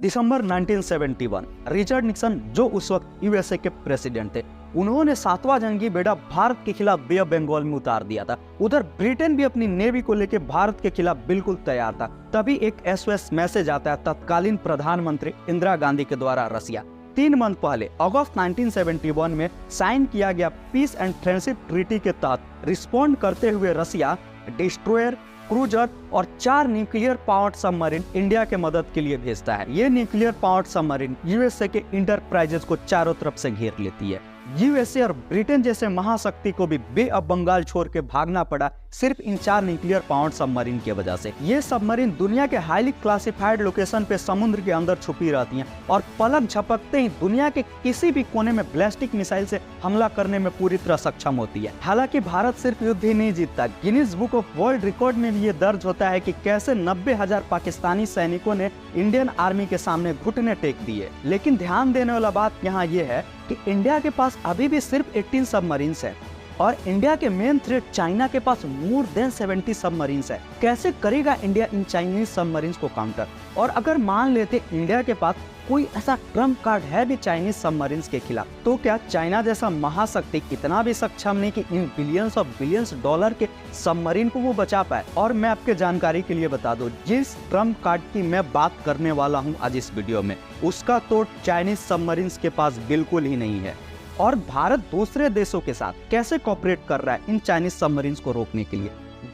दिसंबर 1971 Richard Nixon, जो उस वक्त यूएसए के प्रेसिडेंट थे, उन्होंने 7वां जंगी बेड़ा भारत के खिलाफ बे ऑफ बंगाल में उतार दिया था। उधर ब्रिटेन भी अपनी नेवी को लेकर भारत के खिलाफ बिल्कुल तैयार था। तभी एक एसओएस मैसेज आता है तत्कालीन प्रधानमंत्री इंदिरा गांधी के द्वारा रसिया। 3 मंथ पहले अगस्त 1971 में साइन किया गया पीस एंड फ्रेंडशिप ट्रीटी के तहत रिस्पॉन्ड करते हुए रसिया डिस्ट्रॉयर, क्रूजर और 4 न्यूक्लियर पावर्ड सबमरीन इंडिया के मदद के लिए भेजता है। ये न्यूक्लियर पावर्ड सबमरीन यूएसए के इंटरप्राइजेस को चारों तरफ से घेर लेती है। यूएसए और ब्रिटेन जैसे महाशक्ति को भी बे ऑफ बंगाल छोड़ के भागना पड़ा सिर्फ इन 4 न्यूक्लियर पावर्ड सबमरीन की वजह से। ये सबमरीन दुनिया के हाईली क्लासिफाइड लोकेशन पे समुद्र के अंदर छुपी रहती हैं और पलक झपकते ही दुनिया के किसी भी कोने में बैलिस्टिक मिसाइल से हमला करने में पूरी तरह सक्षम होती है। हालांकि भारत सिर्फ युद्ध ही नहीं जीतता, Guinness book of world record में भी ये दर्ज होता है कि कैसे 90,000 पाकिस्तानी सैनिकों ने इंडियन आर्मी के सामने घुटने टेक दिए। लेकिन ध्यान देने वाला बात यहाँ ये है कि इंडिया के पास अभी भी सिर्फ 18 सबमरीन्स है और इंडिया के मेन थ्रेट चाइना के पास मोर देन 70 सबमरीन्स है। कैसे करेगा इंडिया इन चाइनीज सबमरीन्स को काउंटर? और अगर मान लेते इंडिया के पास कोई ऐसा ट्रम्प कार्ड है भी चाइनीज सबमरीन्स के खिलाफ, तो क्या चाइना जैसा महाशक्ति इतना भी सक्षम नहीं कि इन बिलियंस ऑफ बिलियंस डॉलर के सबमरीन को वो बचा पाए? और मैं आपके जानकारी के लिए बता दूं, जिस ट्रम्प कार्ड की मैं बात करने वाला हूं आज इस वीडियो में, उसका तो चाइनीज सबमरीन्स के पास बिल्कुल ही नहीं है। और भारत दूसरे देशों के साथ कैसे कोऑपरेट कर रहा है इन चाइनीज सबमरीन्स को रोकने के लिए,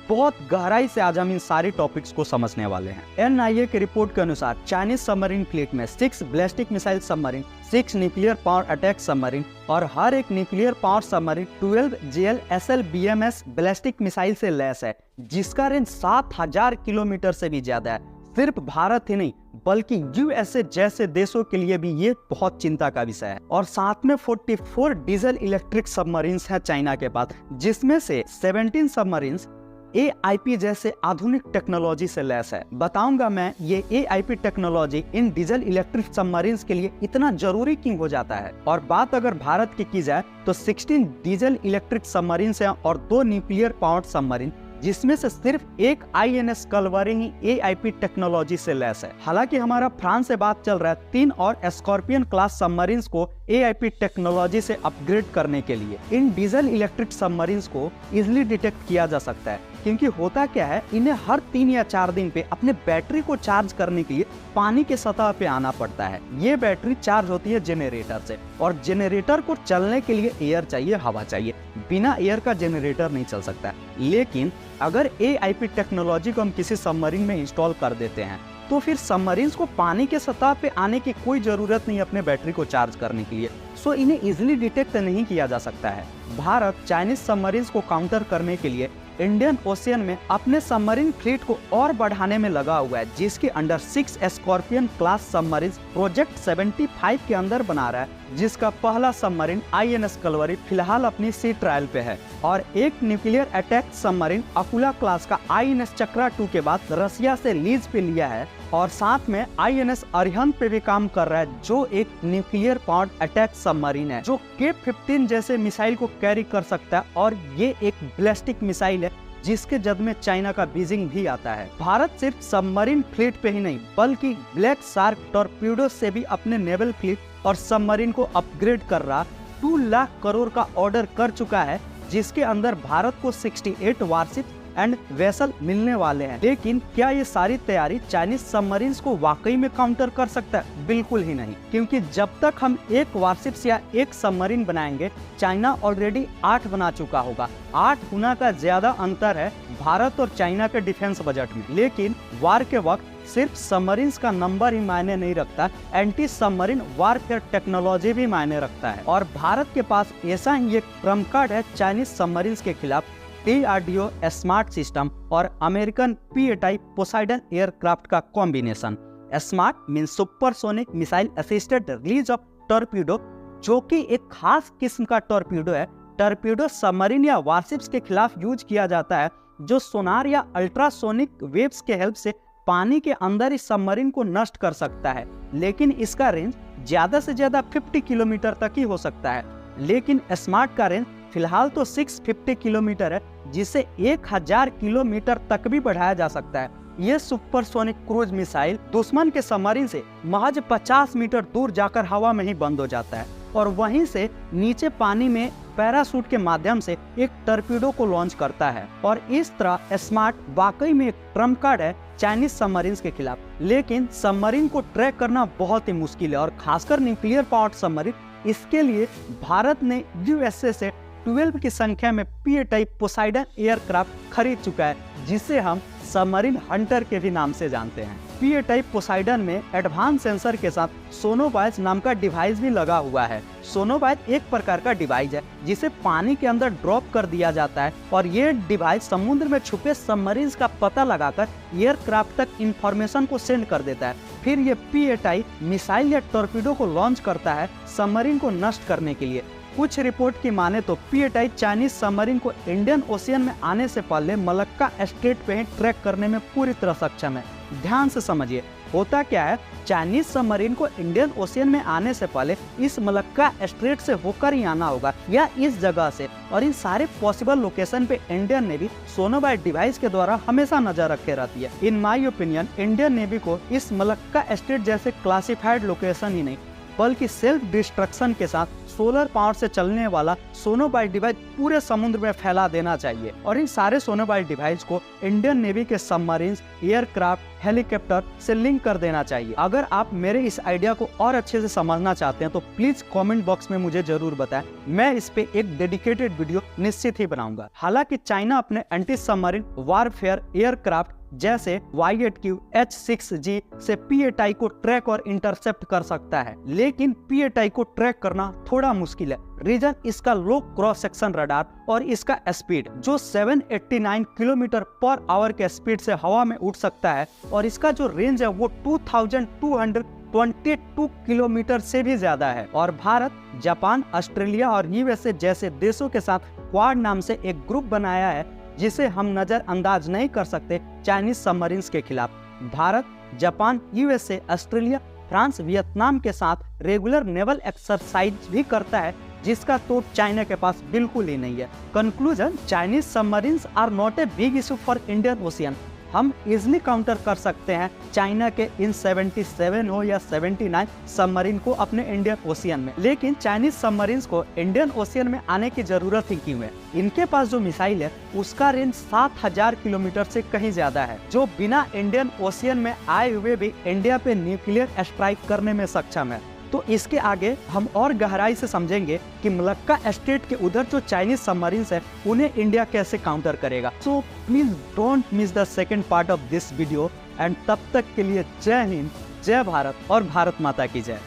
बहुत गहराई से आज हम इन सारी टॉपिक्स को समझने वाले हैं। एनआईए की रिपोर्ट के अनुसार चाइनीज सबमरीन फ्लीट में 6 ballistic missile submarine, 6 nuclear power attack submarine और हर एक nuclear power submarine 12 JLSL BMS ballistic missile से लैस है, जिसका रेंज 7000 किलोमीटर से भी ज्यादा है। सिर्फ भारत ही नहीं बल्कि यूएसए जैसे देशों के लिए भी ये बहुत चिंता का विषय है। और साथ में 44 डीजल इलेक्ट्रिक सबमरीन्स हैं चाइना के पास, जिसमें से 17 सबमरीन्स AIP जैसे आधुनिक टेक्नोलॉजी से लैस है। बताऊंगा मैं ये AIP technology in diesel electric submarines के लिए इतना जरूरी क्यों हो जाता है। और बात अगर भारत की जाए तो 16 डीजल इलेक्ट्रिक सबमरीन्स हैं और 2 न्यूक्लियर पावर्ड सबमरीन, जिसमें से सिर्फ एक INS कलवरी ही AIP टेक्नोलॉजी से लैस है। हालांकि हमारा फ्रांस से बात चल रहा है 3 और स्कॉर्पियन क्लास सबमरीन्स को AIP टेक्नोलॉजी से अपग्रेड करने के लिए। इन डीजल इलेक्ट्रिक सबमरीन्स को इजिली डिटेक्ट किया जा सकता है, क्योंकि होता क्या है, इन्हें हर 3 या 4 दिन पे अपने बैटरी को चार्ज करने के लिए पानी के सतह पे आना पड़ता है। ये बैटरी चार्ज होती है जेनरेटर से, और जेनरेटर को चलने के लिए एयर चाहिए, हवा चाहिए। बिना एयर का जेनरेटर नहीं चल सकता। लेकिन अगर AIP टेक्नोलॉजी को हम किसी सबमरीन में इंस्टॉल कर देते हैं तो फिर सबमरीन्स को पानी के सतह पे आने की कोई जरूरत नहीं अपने बैटरी को चार्ज करने के लिए। सो इन्हें इजिली डिटेक्ट नहीं किया जा सकता है। भारत चाइनीज सबमरीन्स को काउंटर करने के लिए इंडियन ओशियन में अपने सबमरीन फ्लीट को और बढ़ाने में लगा हुआ है, जिसके under 6 scorpion class submarine project 75 के अंदर बना रहा है, जिसका पहला सबमरीन INS कलवरी फिलहाल अपनी सी ट्रायल पे है। और एक nuclear attack submarine Akula class का INS चक्रा 2 के बाद रसिया से लीज पे लिया है, और साथ में INS अरिहंत पे भी काम कर रहा है, जो एक न्यूक्लियर पावर्ड अटैक सबमरीन है जो K-15 जैसे मिसाइल को कैरी कर सकता है। और ये एक बैलिस्टिक मिसाइल है जिसके जद में चाइना का बीजिंग भी आता है। भारत सिर्फ सबमरीन फ्लीट पे ही नहीं बल्कि ब्लैक शार्क टॉर्पीडो से भी अपने नेवल फ्लीट और सबमरीन को अपग्रेड कर रहा 2 लाख करोड़ का ऑर्डर कर चुका है, जिसके अंदर भारत को 68 वारशिप एंड वेसल मिलने वाले हैं। लेकिन क्या ये सारी तैयारी चाइनीज सबमरीन्स को वाकई में काउंटर कर सकता है? बिल्कुल ही नहीं, क्योंकि जब तक हम एक वारशिप्स या एक सबमरीन बनाएंगे, चाइना ऑलरेडी 8 बना चुका होगा। 8 गुना का ज्यादा अंतर है भारत और चाइना के डिफेंस बजट में। लेकिन वार के वक्त सिर्फ सबमरीन्स का नंबर ही मायने नहीं रखता, एंटी सबमरीन वारफेयर टेक्नोलॉजी भी मायने रखता है। और भारत के पास ऐसा ही एक ट्रम्प कार्ड है चाइनीज सबमरीन्स के खिलाफ, DRDO स्मार्ट सिस्टम और अमेरिकन PATI पोसाइडन एयरक्राफ्ट का combination. Smart means supersonic missile assisted release of torpedo, जो कि एक खास किस्म का टॉर्पीडो है। टॉर्पीडो सबमरीन या वारशिप्स के खिलाफ यूज किया जाता है, जो सोनार या अल्ट्रासोनिक वेव्स के हेल्प से पानी के अंदर इस सबमरीन को नष्ट कर सकता है। लेकिन इसका रेंज ज्यादा से ज्यादा 50 किलोमीटर तक ही हो सकता है। लेकिन स्मार्ट का रेंज फिलहाल तो 650 किलोमीटर है, जिसे 1000 किलोमीटर तक भी बढ़ाया जा सकता है। ये सुपरसोनिक क्रूज मिसाइल दुश्मन के सबमरीन से महज 50 मीटर दूर जाकर हवा में ही बंद हो जाता है और वहीं से नीचे पानी में पैराशूट के माध्यम से एक टॉर्पीडो को लॉन्च करता है। और इस तरह स्मार्ट वाकई में एक ट्रम्प कार्ड है चाइनीज सबमरीन के खिलाफ। लेकिन सबमरीन को ट्रैक करना बहुत ही मुश्किल है और खासकर न्यूक्लियर पावर्ड सबमरीन। इसके लिए भारत ने यूएसए से 12 की संख्या में पीए टाइप पोसाइडन एयरक्राफ्ट खरीद चुका है, जिसे हम सबमरीन हंटर के भी नाम से जानते हैं। पीए टाइप पोसाइडन में एडवांस सेंसर के साथ सोनोबाइज नाम का डिवाइस भी लगा हुआ है। सोनोबाइज एक प्रकार का डिवाइस है जिसे पानी के अंदर ड्रॉप कर दिया जाता है और ये डिवाइस समुद्र में छुपे सबमरीन का पता लगाकर एयरक्राफ्ट तक इंफॉर्मेशन को सेंड कर देता है। फिर ये पीए टाइप मिसाइल या टॉर्पीडो को लॉन्च करता है सबमरीन को नष्ट करने के लिए। कुछ रिपोर्ट की माने तो पीए टाइप चाइनीज सबमरीन को इंडियन ओशियन में आने से पहले मलक्का स्ट्रेट पे ही ट्रैक करने में पूरी तरह सक्षम है। ध्यान से समझिए, होता क्या है, चाइनीज सबमरीन को इंडियन ओशियन में आने से पहले इस मलक्का स्ट्रेट से होकर ही आना होगा या इस जगह से। और इन सारे पॉसिबल लोकेशन पे इंडियन नेवी सोनोबाइट डिवाइस के द्वारा हमेशा नजर रखे रहती है। In my opinion Indian navy को इस मलक्का स्ट्रेट जैसे क्लासिफाइड लोकेशन ही नहीं बल्कि सेल्फ डिस्ट्रक्शन के साथ सोलर पावर से चलने वाला सोनोबाइट डिवाइस पूरे समुद्र में फैला देना चाहिए। और इन सारे सोनोबाइट डिवाइस को इंडियन नेवी के सबमरीन, एयरक्राफ्ट, हेलीकॉप्टर से लिंक कर देना चाहिए। अगर आप मेरे इस आइडिया को और अच्छे से समझना चाहते हैं तो प्लीज कमेंट बॉक्स में मुझे जरूर बताएं। मैं इस पे एक डेडिकेटेड वीडियो निश्चित ही बनाऊंगा। हालांकि चाइना अपने एंटी सबमरीन वारफेयर एयरक्राफ्ट जैसे Y-8Q H-6G से पीएटाई को ट्रैक और इंटरसेप्ट कर सकता है, लेकिन पीएटाई को ट्रैक करना थोड़ा मुश्किल है। रीजन इसका लो क्रॉस सेक्शन रडार और इसका स्पीड जो 789 किलोमीटर पर आवर के स्पीड से हवा में उड़ सकता है और इसका जो रेंज है वो 2222 किलोमीटर से भी ज्यादा है। और भारत, जापान, ऑस्ट्रेलिया और यूएसए जैसे देशों के साथ क्वाड नाम से एक ग्रुप बनाया है जिसे हम नजरअंदाज नहीं कर सकते चाइनीज सबमरीन्स के खिलाफ। Bharat, Japan, USA, Australia, France, Vietnam के साथ रेगुलर नेवल एक्सरसाइज भी करता है जिसका तोड़ चाइना के पास बिल्कुल ही नहीं है। Conclusion, Chinese submarines are not a big issue for Indian ocean. हम इजिली काउंटर कर सकते हैं चाइना के इन 77 हो या 79 सबमरीन को अपने इंडियन ओशियन में। लेकिन चाइनीज सबमरीन्स को इंडियन ओशियन में आने की जरूरत ही क्यों है? इनके पास जो मिसाइल है उसका रेंज 7000 किलोमीटर से कहीं ज्यादा है, जो बिना इंडियन ओशियन में आए हुए भी इंडिया पे न्यूक्लियर स्ट्राइक करने में सक्षम है। तो इसके आगे हम और गहराई से समझेंगे कि मलक्का स्ट्रेट के उधर जो चाइनीज सबमरीन्स है उन्हें इंडिया कैसे काउंटर करेगा। So please don't miss the second part of this video and तब तक के लिए जय हिंद, जय भारत और भारत माता की जय।